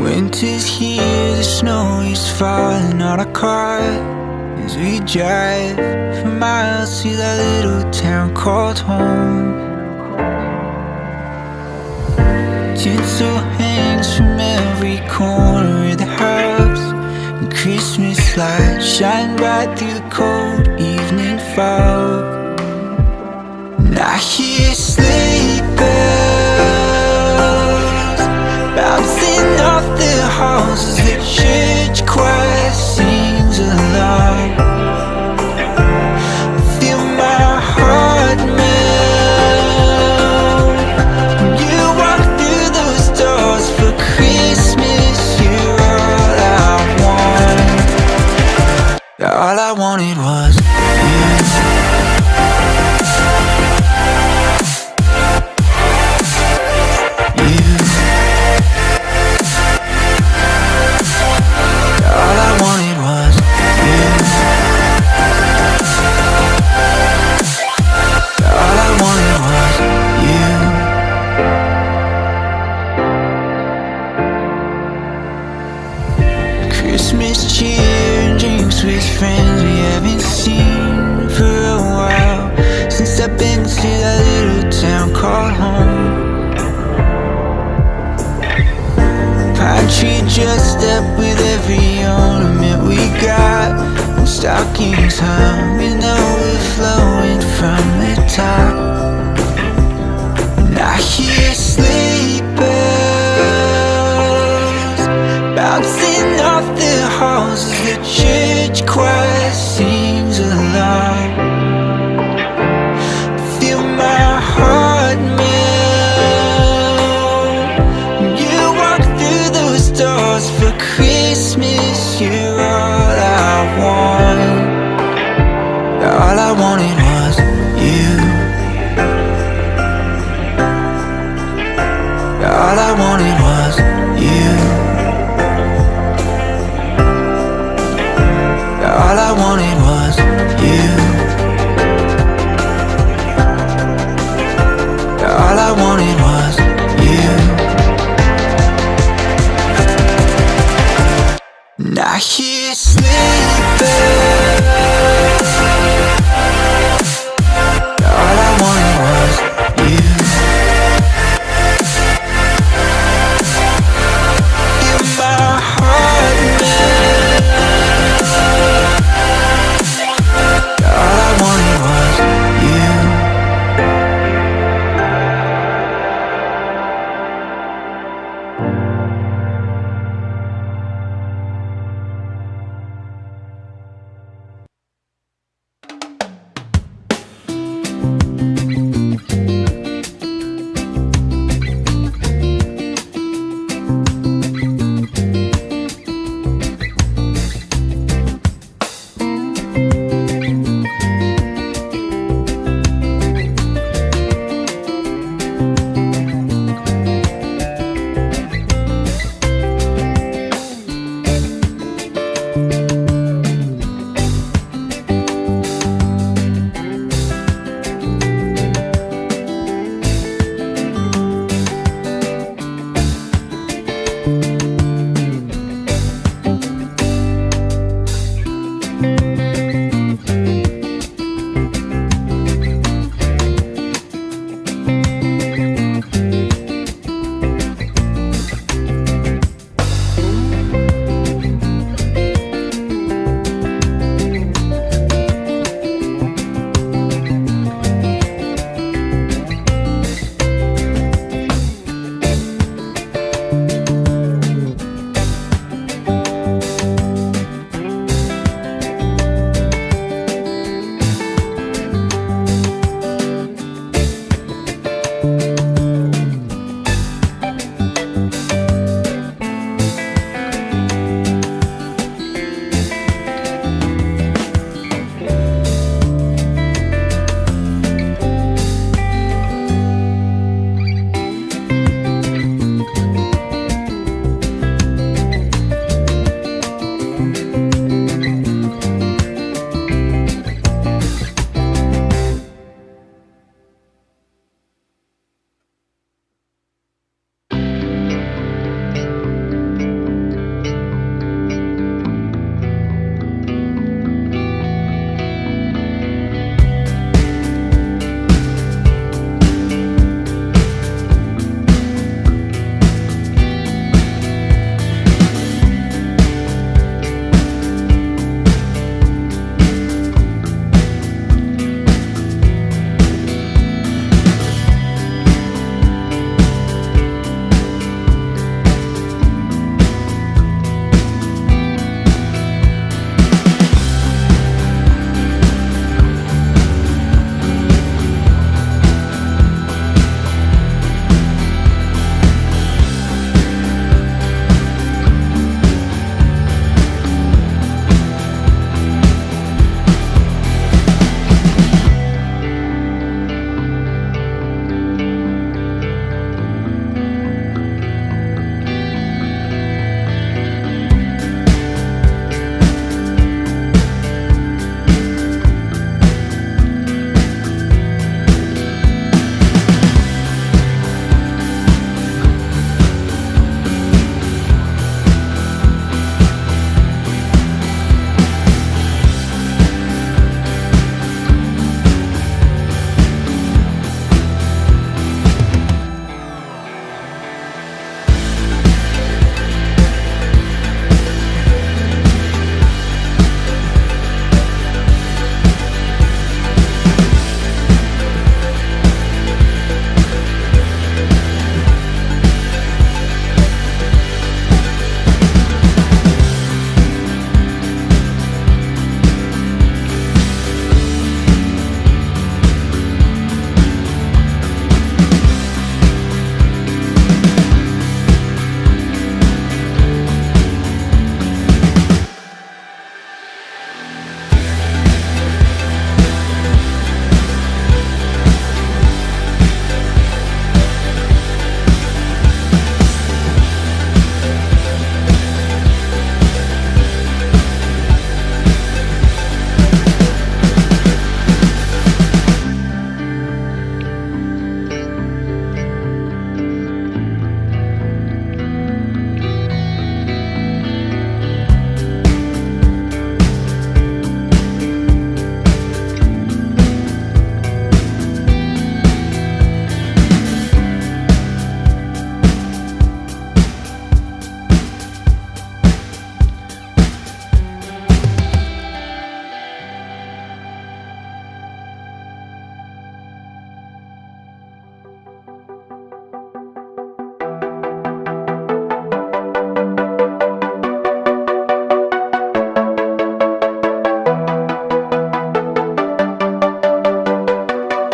Winter's here, the snow is falling on our car as we drive for miles to that little town called home. Tinsel hangs from every corner of the house, and Christmas lights shine bright through the cold evening fog. And I hear sleigh bells bouncing off the halls as the church choir sings along. I feel my heart melt when you walk through those doors for Christmas. You're all I want. All I wanted was you. Christmas cheer and drinks with friends we haven't seen for a while, since I've been to that little town called home. Pine tree dressed up with every ornament we got, and stockings hung and overflowing from the top. And I hear sleigh bells bouncing off the halls as the church choir sings along. Feel my heart melt when you walk through those doors for Christmas. You're all I want. All I wanted was you. All I wanted